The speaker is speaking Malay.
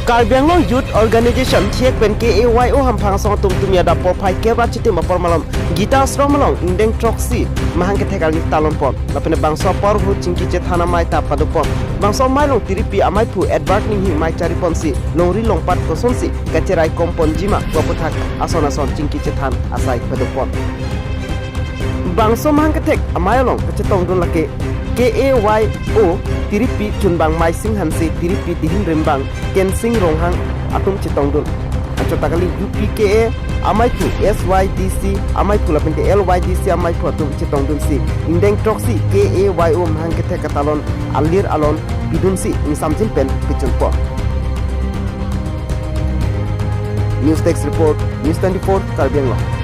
Karbianglong Youth Organization thiek pen KAYO hampang song tumtumia da popai kebra chiti mapor malom gita sromalong Engdeng troksi mahang kethek alni talon pon lapene bangso por hu chingki che thana mai ta padupon bangso mai long tiripi amai pu advert ning hi mai chari ponsi longri longpat kosonsi kacherai kompon jima waputhak asona son chingki che than asai padupon bangso mahang kethek amai long kachetong dun lake KAYO tiripi chunbang mai sing hansi tiripi dihin rembang ken sing ronghang atum chitong dun achotakali UPKA amai pu SYDC amai pu lapente LYDC amai pu atum chitong dun si Engdeng troksi KAYO mahang kethek ketalon alir alon bidun si ing samjin pen pichun po News Text Report News 24 Karbianglong